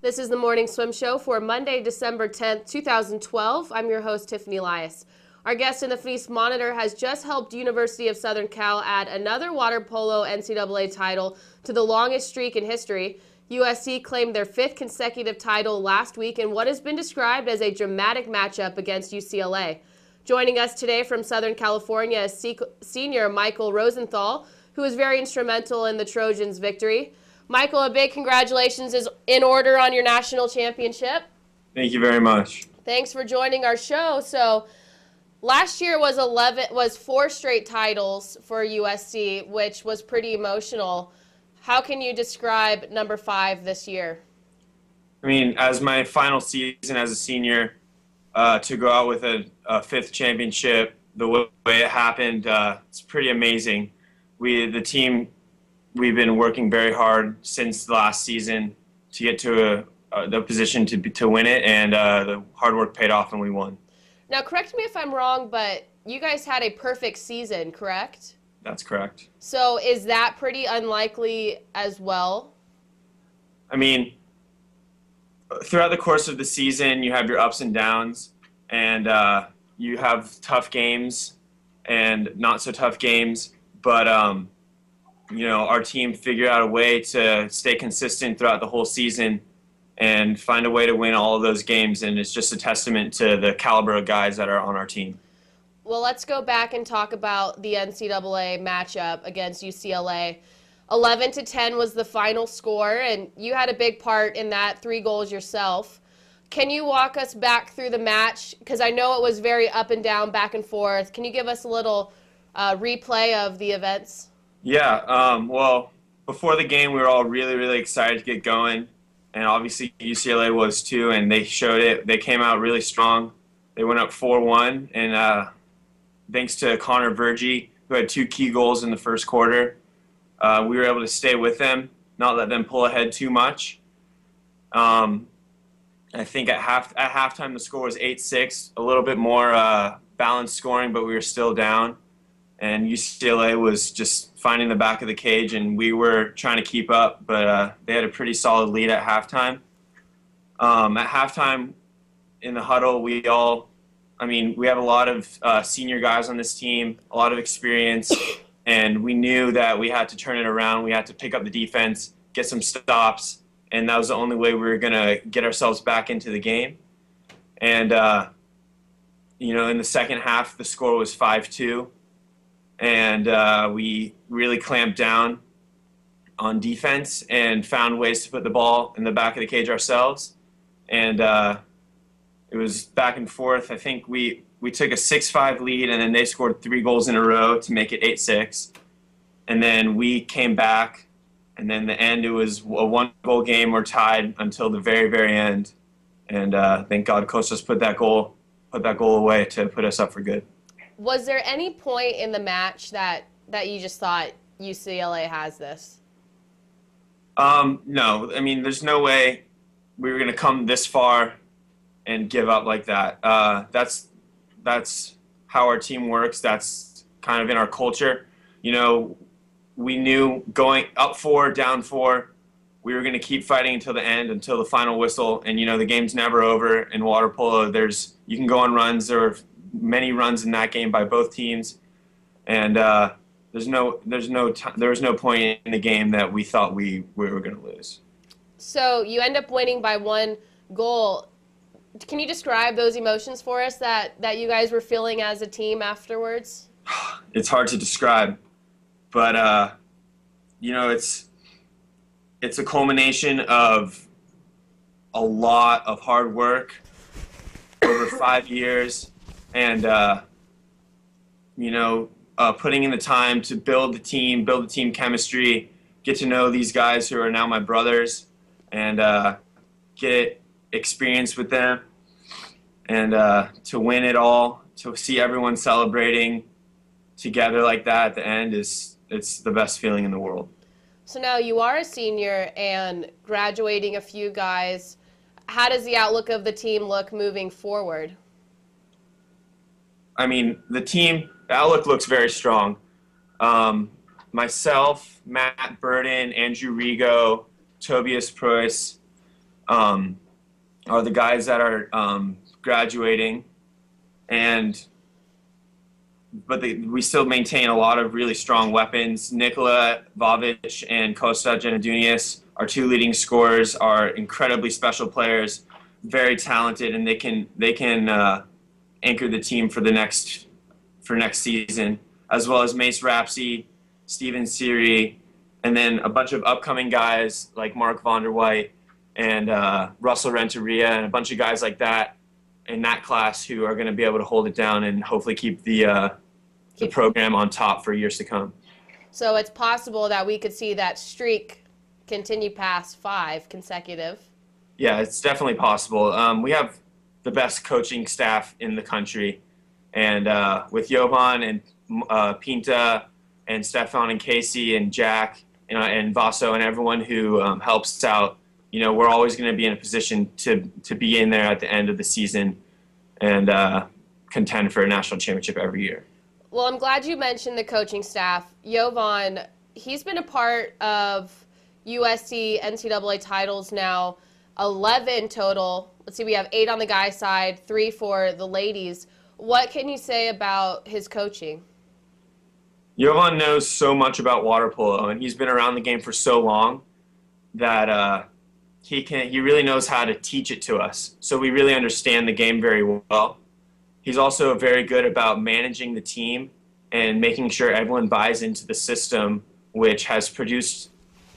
This is the Morning Swim Show for Monday, December 10th, 2012. I'm your host, Tiffany Elias. Our guest in the Feast Monitor has just helped University of Southern Cal add another water polo NCAA title to the longest streak in history. USC claimed their fifth consecutive title last week in what has been described as a dramatic matchup against UCLA. Joining us today from Southern California is senior Michael Rosenthal, who was very instrumental in the Trojans' victory. Michael, a big congratulations is in order on your national championship. Thank you very much. Thanks for joining our show. So, last year was 4 straight titles for USC, which was pretty emotional. How can you describe number 5 this year? I mean, as my final season as a senior, to go out with a 5th championship, the way it happened, it's pretty amazing. The team, we've been working very hard since the last season to get to the position to win it, and the hard work paid off and we won. Now, correct me if I'm wrong, but you guys had a perfect season, correct? That's correct. So is that pretty unlikely as well? I mean, throughout the course of the season, you have your ups and downs, and you have tough games and not so tough games, but you know, our team figured out a way to stay consistent throughout the whole season and find a way to win all of those games, and it's just a testament to the caliber of guys that are on our team. Well, let's go back and talk about the NCAA matchup against UCLA. 11-10 was the final score, and you had a big part in that, 3 goals yourself. Can you walk us back through the match? Because I know it was very up and down, back and forth. Can you give us a little replay of the events? Yeah, well, before the game, we were all really, really excited to get going, and obviously UCLA was too, and they showed it. They came out really strong. They went up 4-1, and thanks to Connor Vergy, who had 2 key goals in the first quarter, we were able to stay with them, not let them pull ahead too much. I think at halftime the score was 8-6, a little bit more balanced scoring, but we were still down. And UCLA was just finding the back of the cage, and we were trying to keep up, but they had a pretty solid lead at halftime. At halftime, in the huddle, we have a lot of senior guys on this team, a lot of experience, and we knew that we had to turn it around. We had to pick up the defense, get some stops, and that was the only way we were going to get ourselves back into the game. And, you know, in the second half, the score was 5-2. And we really clamped down on defense and found ways to put the ball in the back of the cage ourselves. And it was back and forth. I think we took a 6-5 lead, and then they scored 3 goals in a row to make it 8-6. And then we came back, and then the end, it was a 1-goal game. We're tied until the very, very end. And thank God Kostas put that goal away to put us up for good. Was there any point in the match that you just thought UCLA has this? No. I mean, there's no way we were going to come this far and give up like that. That's how our team works. That's kind of in our culture. You know, we knew going up 4, down 4, we were going to keep fighting until the end, until the final whistle. And, you know, the game's never over in water polo. You can go on runs. There were many runs in that game by both teams, and there was no point in the game that we thought we were going to lose. So you end up winning by 1 goal. Can you describe those emotions for us that you guys were feeling as a team afterwards? It's hard to describe, but you know, it's a culmination of a lot of hard work over 5 years. And, you know, putting in the time to build the team chemistry, get to know these guys who are now my brothers, and get experience with them, and to win it all, to see everyone celebrating together like that at the end it's the best feeling in the world. So now you are a senior and graduating a few guys. How does the outlook of the team look moving forward? I mean, the outlook looks very strong. Myself, Matt Burden, Andrew Rigo, Tobias Preuss, are the guys that are graduating, we still maintain a lot of really strong weapons. Nikola Vavic and Kosta Genadunias, our two leading scorers, are incredibly special players, very talented, and they can anchor the team for next season, as well as Mace Rapsy, Steven Siri, and then a bunch of upcoming guys like Mark Vonderwhite and Russell Renteria, and a bunch of guys like that in that class who are going to be able to hold it down and hopefully keep the program on top for years to come. So it's possible that we could see that streak continue past 5 consecutive. Yeah, it's definitely possible. We have the best coaching staff in the country, and with Jovan and Pinta and Stefan and Casey and Jack and Vaso and everyone who helps us out, we're always going to be in a position to be in there at the end of the season and contend for a national championship every year. Well, I'm glad you mentioned the coaching staff. Jovan, he's been a part of USC NCAA titles now, 11 total. Let's see, we have 8 on the guys' side, 3 for the ladies. What can you say about his coaching? Jovan knows so much about water polo, and he's been around the game for so long that he really knows how to teach it to us. So we really understand the game very well. He's also very good about managing the team and making sure everyone buys into the system, which has produced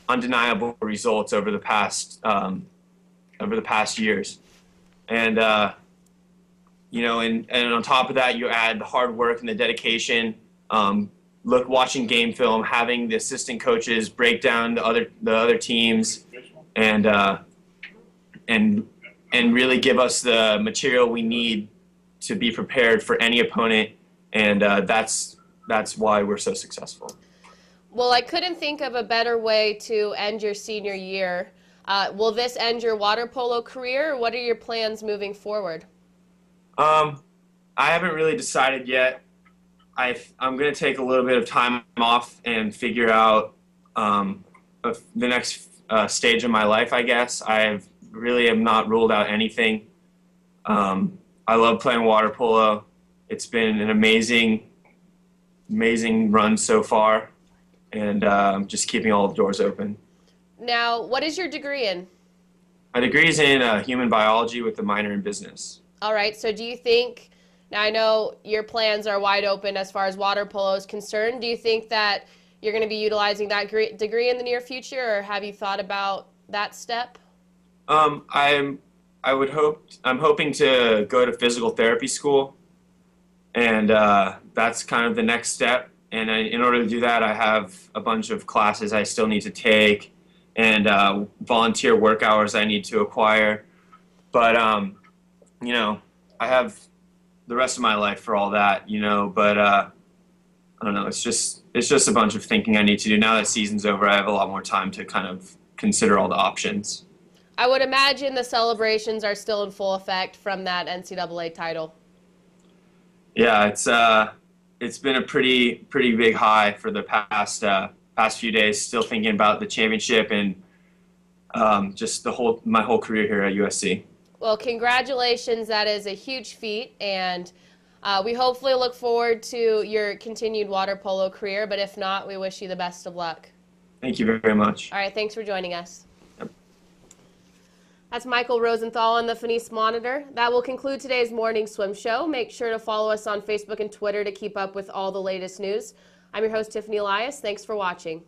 undeniable results over the past years. And and on top of that, you add the hard work and the dedication. Watching game film, having the assistant coaches break down the other teams, and really give us the material we need to be prepared for any opponent, and that's why we're so successful. Well, I couldn't think of a better way to end your senior year. Will this end your water polo career, or what are your plans moving forward? I haven't really decided yet. I'm going to take a little bit of time off and figure out the next stage of my life, I guess. I really am not ruled out anything. I love playing water polo. It's been an amazing run so far, and I'm just keeping all the doors open. Now, what is your degree in? My degree is in human biology with a minor in business. All right, so do you think, now I know your plans are wide open as far as water polo is concerned, do you think that you're going to be utilizing that degree in the near future, or have you thought about that step? I'm hoping to go to physical therapy school, and that's kind of the next step. And in order to do that, I have a bunch of classes I still need to take, and volunteer work hours I need to acquire. But I have the rest of my life for all that, But I don't know. It's just a bunch of thinking I need to do. Now that season's over, I have a lot more time to kind of consider all the options. I would imagine the celebrations are still in full effect from that NCAA title. Yeah, it's been a pretty big high for the past few days. Still thinking about the championship and just my whole career here at USC. Well, congratulations. That is a huge feat, and we hopefully look forward to your continued water polo career, but if not, we wish you the best of luck. Thank you very much. All right, thanks for joining us. Yep. That's Michael Rosenthal on the Finis Monitor. That will conclude today's morning swim show. Make sure to follow us on Facebook and Twitter to keep up with all the latest news. I'm your host, Tiffany Elias. Thanks for watching.